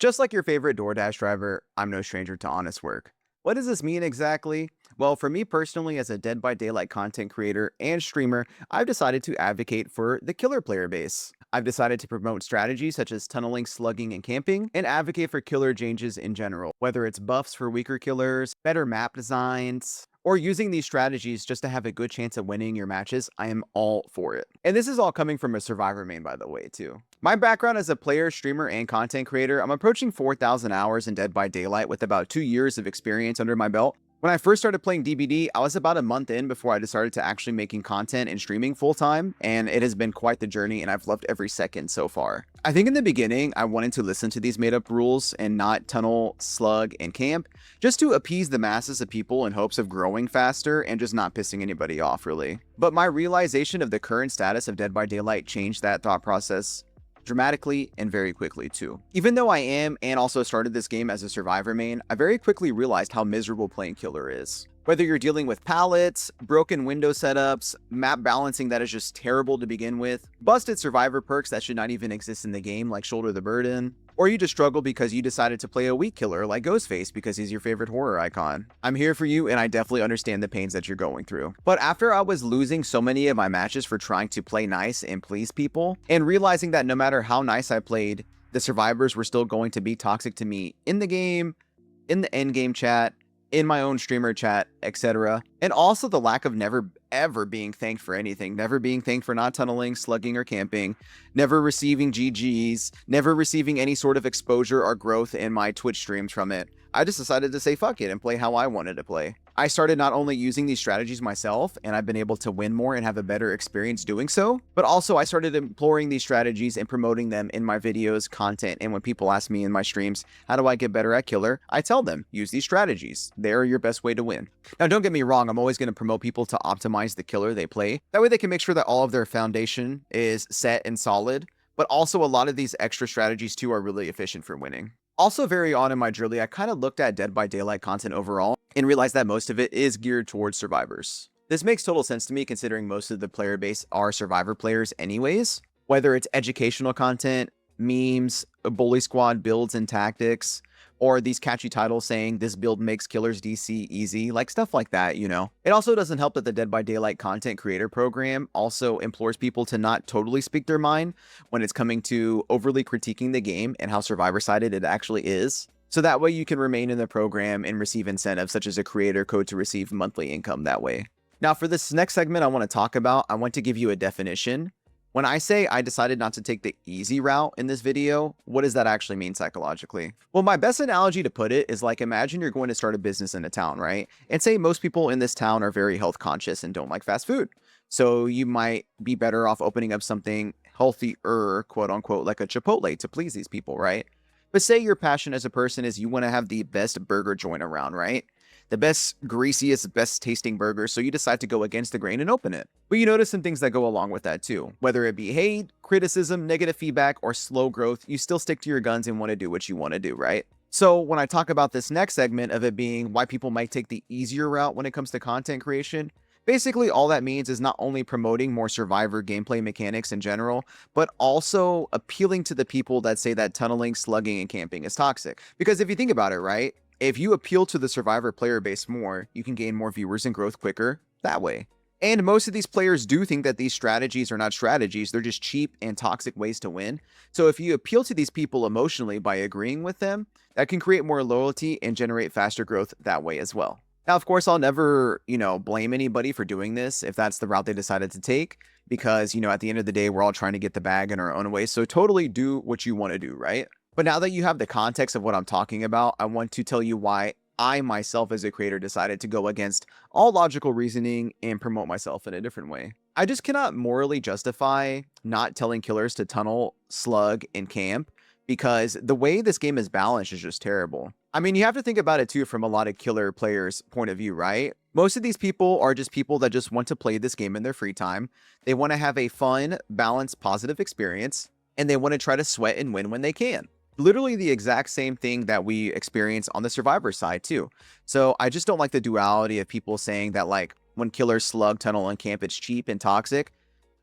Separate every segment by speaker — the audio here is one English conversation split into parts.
Speaker 1: Just like your favorite DoorDash driver, I'm no stranger to honest work. What does this mean exactly? Well, for me personally, as a Dead by Daylight content creator and streamer, I've decided to advocate for the killer player base. I've decided to promote strategies such as tunneling, slugging, and camping, and advocate for killer changes in general, whether it's buffs for weaker killers, better map designs, or using these strategies just to have a good chance of winning your matches. I am all for it. And this is all coming from a survivor main, by the way, too. My background as a player, streamer, and content creator, I'm approaching 4,000 hours in Dead by Daylight with about 2 years of experience under my belt. When I first started playing DBD, I was about a month in before I decided to actually making content and streaming full time, and it has been quite the journey, and I've loved every second so far. I think in the beginning, I wanted to listen to these made up rules and not tunnel, slug, and camp, just to appease the masses of people in hopes of growing faster and just not pissing anybody off, really. But my realization of the current status of Dead by Daylight changed that thought process dramatically and very quickly too. Even though I am and also started this game as a survivor main, I very quickly realized how miserable playing killer is. Whether you're dealing with pallets, broken window setups, map balancing that is just terrible to begin with, busted survivor perks that should not even exist in the game like shoulder the burden, or you just struggle because you decided to play a weak killer like Ghostface because he's your favorite horror icon. I'm here for you and I definitely understand the pains that you're going through. But after I was losing so many of my matches for trying to play nice and please people, and realizing that no matter how nice I played, the survivors were still going to be toxic to me in the game, in the end game chat, in my own streamer chat, etc. And also the lack of never ever being thanked for anything, never being thanked for not tunneling, slugging, or camping, never receiving GGs, never receiving any sort of exposure or growth in my Twitch streams from it. I just decided to say fuck it and play how I wanted to play. I started not only using these strategies myself, and I've been able to win more and have a better experience doing so, but also I started employing these strategies and promoting them in my videos, content, and when people ask me in my streams, how do I get better at killer? I tell them, use these strategies. They're your best way to win. Now, don't get me wrong, I'm always going to promote people to optimize the killer they play. That way they can make sure that all of their foundation is set and solid, but also a lot of these extra strategies too are really efficient for winning. Also, very on in my journey, I kind of looked at Dead by Daylight content overall and realized that most of it is geared towards survivors. This makes total sense to me considering most of the player base are survivor players anyways. Whether it's educational content, memes, bully squad builds and tactics, or these catchy titles saying this build makes killers DC easy, like stuff like that, you know. It also doesn't help that the Dead by Daylight content creator program also implores people to not totally speak their mind when it's coming to overly critiquing the game and how survivor-sided it actually is. So that way you can remain in the program and receive incentives such as a creator code to receive monthly income that way. Now for this next segment I want to talk about, I want to give you a definition. When I say I decided not to take the easy route in this video, what does that actually mean psychologically? Well, my best analogy to put it is like imagine you're going to start a business in a town, right? And say most people in this town are very health conscious and don't like fast food. So you might be better off opening up something healthier, quote unquote, like a Chipotle to please these people, right? But say your passion as a person is you want to have the best burger joint around, right? The best, greasiest, best tasting burger, so you decide to go against the grain and open it. But you notice some things that go along with that too. Whether it be hate, criticism, negative feedback, or slow growth, you still stick to your guns and want to do what you want to do, right? So when I talk about this next segment of it being why people might take the easier route when it comes to content creation, basically all that means is not only promoting more survivor gameplay mechanics in general, but also appealing to the people that say that tunneling, slugging, and camping is toxic. Because if you think about it, right? If you appeal to the survivor player base more, you can gain more viewers and growth quicker that way. And most of these players do think that these strategies are not strategies, they're just cheap and toxic ways to win. So if you appeal to these people emotionally by agreeing with them, that can create more loyalty and generate faster growth that way as well. Now, of course, I'll never, blame anybody for doing this if that's the route they decided to take, because, at the end of the day, we're all trying to get the bag in our own way. So totally do what you want to do, right? But now that you have the context of what I'm talking about, I want to tell you why I myself as a creator decided to go against all logical reasoning and promote myself in a different way. I just cannot morally justify not telling killers to tunnel, slug, and camp because the way this game is balanced is just terrible. I mean, you have to think about it too from a lot of killer players' point of view, right? Most of these people are just people that just want to play this game in their free time. They want to have a fun, balanced, positive experience, and they want to try to sweat and win when they can. Literally the exact same thing that we experience on the survivor side too. So I just don't like the duality of people saying that like when killers slug, tunnel, and camp, it's cheap and toxic.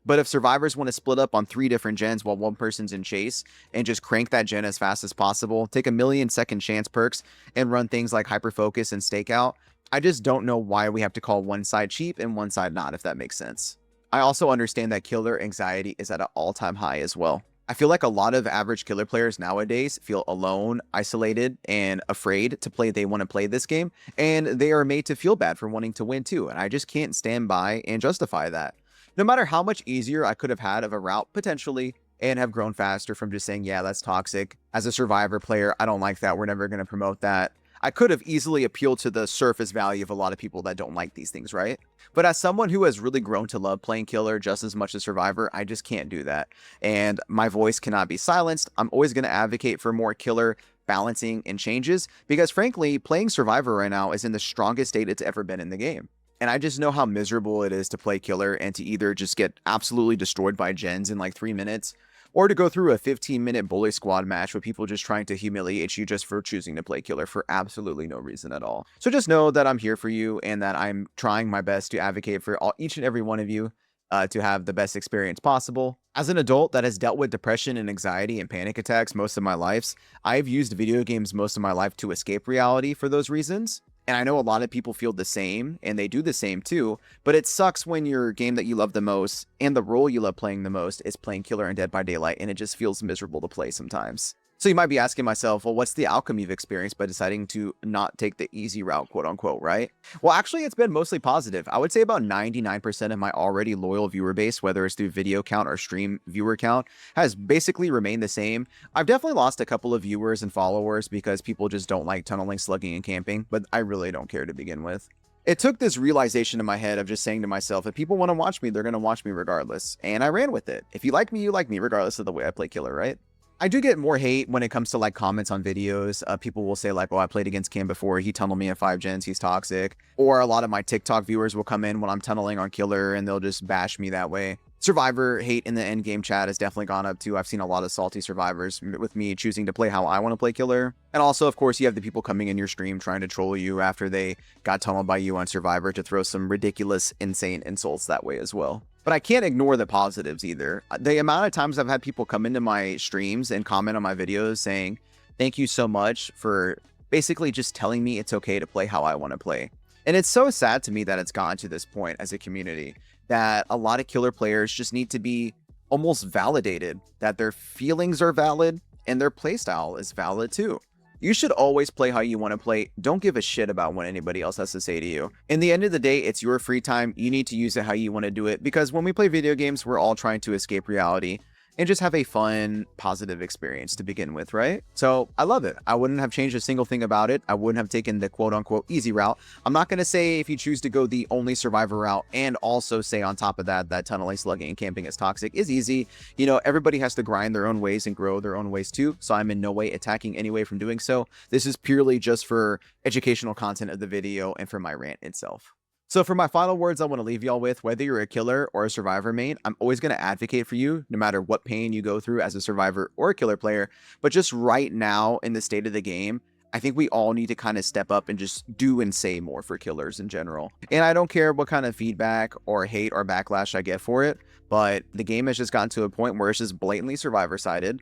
Speaker 1: But if survivors want to split up on 3 different gens while one person's in chase and just crank that gen as fast as possible, take a million second chance perks and run things like hyper focus and stakeout, I just don't know why we have to call one side cheap and one side not, if that makes sense. I also understand that killer anxiety is at an all-time high as well. I feel like a lot of average killer players nowadays feel alone, isolated, and afraid to play. They want to play this game, and they are made to feel bad for wanting to win too. And I just can't stand by and justify that. No matter how much easier I could have had of a route potentially and have grown faster from just saying, yeah, that's toxic. As a survivor player, I don't like that. We're never going to promote that. I could have easily appealed to the surface value of a lot of people that don't like these things, right? But as someone who has really grown to love playing killer just as much as survivor, I just can't do that. And my voice cannot be silenced. I'm always going to advocate for more killer balancing and changes because frankly, playing survivor right now is in the strongest state it's ever been in the game. And I just know how miserable it is to play killer and to either just get absolutely destroyed by gens in like 3 minutes or to go through a 15-minute bully squad match with people just trying to humiliate you just for choosing to play killer for absolutely no reason at all. So just know that I'm here for you and that I'm trying my best to advocate for each and every one of you to have the best experience possible. As an adult that has dealt with depression and anxiety and panic attacks most of my life, I've used video games most of my life to escape reality for those reasons. And I know a lot of people feel the same and they do the same too, but it sucks when your game that you love the most and the role you love playing the most is playing killer and Dead by Daylight, and it just feels miserable to play sometimes. So you might be asking myself, well, what's the outcome you've experienced by deciding to not take the easy route, quote unquote, right? Well, actually, it's been mostly positive. I would say about 99% of my already loyal viewer base, whether it's through video count or stream viewer count, has basically remained the same. I've definitely lost a couple of viewers and followers because people just don't like tunneling, slugging, and camping, but I really don't care to begin with. It took this realization in my head of just saying to myself, if people want to watch me, they're going to watch me regardless. And I ran with it. If you like me, you like me regardless of the way I play killer, right? I do get more hate when it comes to like comments on videos. People will say like, oh, I played against Cam before. He tunneled me at 5 gens. He's toxic. Or a lot of my TikTok viewers will come in when I'm tunneling on killer and they'll just bash me that way. Survivor hate in the end game chat has definitely gone up too. I've seen a lot of salty survivors with me choosing to play how I want to play killer. And also, of course, you have the people coming in your stream trying to troll you after they got tunneled by you on Survivor to throw some ridiculous, insane insults that way as well. But I can't ignore the positives either. The amount of times I've had people come into my streams and comment on my videos saying, thank you so much for basically just telling me it's okay to play how I want to play. And it's so sad to me that it's gotten to this point as a community that a lot of killer players just need to be almost validated that their feelings are valid and their playstyle is valid too. You should always play how you want to play. Don't give a shit about what anybody else has to say to you. In the end of the day, it's your free time. You need to use it how you want to do it because when we play video games, we're all trying to escape reality and just have a fun, positive experience to begin with, right? So I love it. I wouldn't have changed a single thing about it. I wouldn't have taken the quote unquote easy route. I'm not going to say if you choose to go the only survivor route and also say on top of that, that tunneling, slugging, and camping is toxic is easy. You know, everybody has to grind their own ways and grow their own ways too. So I'm in no way attacking any way from doing so. This is purely just for educational content of the video and for my rant itself. So for my final words, I want to leave y'all with, whether you're a killer or a survivor main, I'm always going to advocate for you no matter what pain you go through as a survivor or a killer player. But just right now in the state of the game, I think we all need to kind of step up and just do and say more for killers in general. And I don't care what kind of feedback or hate or backlash I get for it, but the game has just gotten to a point where it's just blatantly survivor-sided.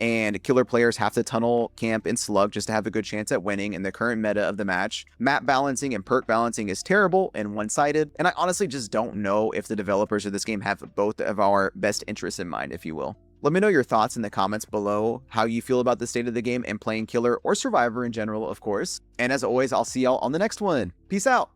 Speaker 1: And killer players have to tunnel, camp, and slug just to have a good chance at winning in the current meta of the match. Map balancing and perk balancing is terrible and one-sided, and I honestly just don't know if the developers of this game have both of our best interests in mind, if you will. Let me know your thoughts in the comments below, how you feel about the state of the game and playing killer or survivor in general, of course. And as always, I'll see y'all on the next one. Peace out!